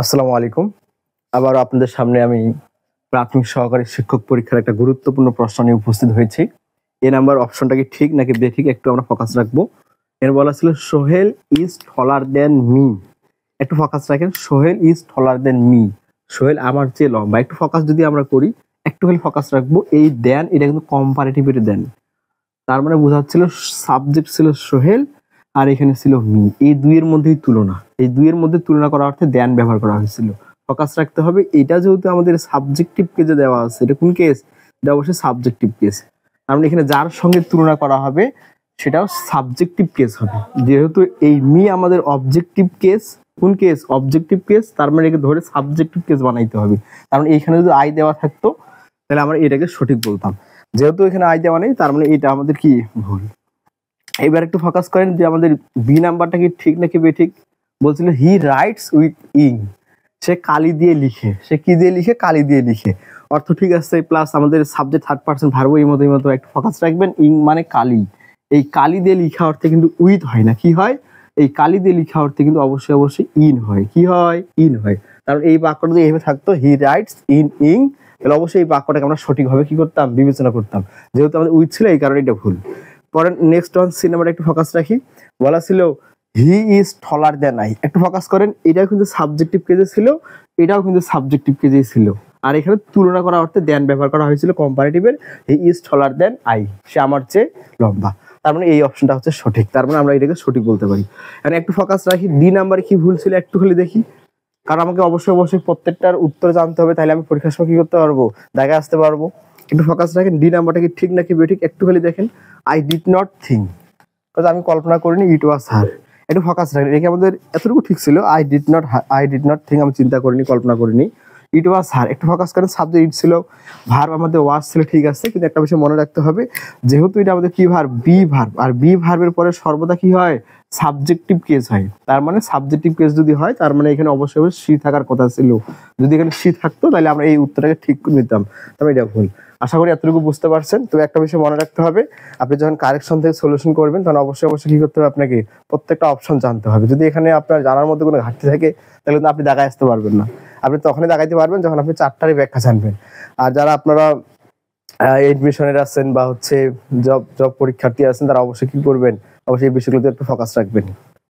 আসসালামু আলাইকুম। আবারও আপনাদের সামনে আমি প্রাথমিক সহকারী শিক্ষক পরীক্ষার একটা গুরুত্বপূর্ণ প্রশ্ন নিয়ে উপস্থিত হয়েছি। এ নাম্বার অপশনটা কি ঠিক নাকি বেঠিক একটু আমরা ফোকাস রাখবো। এর বলা ছিল Sohel is taller than me. একটু ফোকাস রাখেন, Sohel is taller than me. Sohel আমার চেয়ে লম্বা। একটু ফোকাস যদি আমরা করি, একটু খালি ফোকাস রাখবো। এই দেন এটা কিন্তু কম্পারেটিভের দেন। তার মানে বোঝাচ্ছিল সাবজেক্ট ছিল সোহেল আর এখানে ছিল মি। এই দুইয়ের মধ্যেই তুলনা। এই দুইয়ের মধ্যে তুলনা করার অর্থে দেন ব্যবহার করা হয়েছিল। ফোকাস রাখতে হবে, এটা যেহেতু আমাদের সাবজেক্টিভ কেজে দেওয়া আছে, এটা কোন কেস? এটা অবশ্যই সাবজেক্টিভ কেস। তার মানে এখানে যার সঙ্গে তুলনা করা হবে সেটাও সাবজেক্টিভ কেস হবে। যেহেতু এই মি আমাদের অবজেক্টিভ কেস, কোন কেস? Objective case. তার মানে একে ধরে সাবজেক্টিভ কেস বানাইতে হবে। তার মানে এইখানে যদি আই দেওয়া থাকতো তাহলে আমরা এটাকে সঠিক বলতাম। যেহেতু এখানে আই দেওয়া নেই, তার মানে এটা আমাদের কি ভুল। এবার একটু ফোকাস করেন যে আমাদের বি নাম্বারটা কি ঠিক নাকি বেঠিক। বলছিল হি রাইটস উইথ ইং। সে কালি দিয়ে লিখে। সে কি দিয়ে লিখে? কালি দিয়ে লিখে। অর্থ ঠিক আছে, প্লাস আমাদের সাবজেক্ট থার্ড পারসন ভার্ব এই মতো একটু ফোকাস রাখবেন। ইং মানে কালি। এই কালি দিয়ে লিখা অর্থে কিন্তু উইথ হয় না, কি হয়? এই কালি দিয়ে লিখা অর্থে কিন্তু অবশ্যই ইন হয়। কি হয়? ইন হয়। কারণ এই বাক্যটা যদি এইভাবে থাকতো হি রাইটস ইন ইং, তাহলে অবশ্যই এই বাক্যটাকে আমরা সঠিকভাবে কি করতাম? বিবেচনা করতাম। যেহেতু আমাদের উইথ ছিল এই কারণে এটা ভুল। পরে নেক্সট ওয়ান সি নাম্বার একটু ফোকাস রাখি। বলা ছিল he is taller than I. একটু ফোকাস করেন, এটাও কিন্তু সাবজেক্টিভ কেজে ছিল, এটাও কিন্তু সাবজেক্টিভ কেজেই ছিল। আর এখানে তুলনা করা অর্থে দেন ব্যবহার করা হয়েছিল কম্পারেটিভের। হি ইজ টলার দেন আই, সে আমার চেয়ে লম্বা। তার মানে এই অপশনটা হচ্ছে সঠিক। তার মানে আমরা এটাকে সঠিক বলতে পারি। এখন একটু ফোকাস রাখি, ডি নাম্বারে কি ভুল ছিল একটু খালি দেখি। কারণ আমাকে অবশ্যই প্রত্যেকটার উত্তর জানতে হবে, তাহলে আমি পরীক্ষার সময় কি করতে পারবো? জায়গায় আসতে পারবো। একটু ফোকাস রাখেন, ডি নাম্বারটা কি ঠিক নাকি বেঠিক একটু খালি দেখেন। আই ডিড নট থিঙ্ক, আমি কল্পনা করিনি, ইট ওয়াজ হার। একটু ফোকাস রাখেন, এখানে আমাদের এতটুকু ঠিক ছিল। আই ডিড নট থিঙ্ক, আমি চিন্তা করিনি, কল্পনা করিনি। ইট ওয়াজ হার, একটু ফোকাস করেন, সাবজেক্ট ইট ছিল, ভার্ব আমাদের ওয়াজ ছিল, ঠিক আছে। কিন্তু একটা বিষয় মনে রাখতে হবে, যেহেতু এটা আমাদের কি ভার্ব? Be verb. আর বি ভার্বের পরে সর্বদা কি হয়? সাবজেক্টিভ কেস হয়। তার মানে সাবজেক্টিভ কেস যদি হয়, তার মানে এখানে অবশ্যই সি থাকার কথা ছিল। যদি এখানে সি থাকতো তাহলে আমরা এই উত্তরটাকে ঠিক করে নিতাম। তবে এটা ভুল। আশা করি এতটুকু বুঝতে পারছেন। তো একটা বিষয় মনে রাখতে হবে, আপনি যখন কারেকশন থেকে সলিউশন করবেন তখন অবশ্যই কি করতে হবে? আপনাকে প্রত্যেকটা অপশন জানতে হবে। যদি এখানে আপনার জানার মধ্যে কোনো ঘাটতি থাকে তাহলে কিন্তু আপনি দাগায় আসতে পারবেন না। আপনি তখনই দাগাইতে পারবেন যখন আপনি চারটারই ব্যাখ্যা জানবেন। আর যারা আপনারা এডমিশনের আছেন বা হচ্ছে জব পরীক্ষার্থী আছেন, তারা অবশ্যই কি করবেন? অবশ্যই এই বিষয়গুলোতে একটু ফোকাস রাখবেন।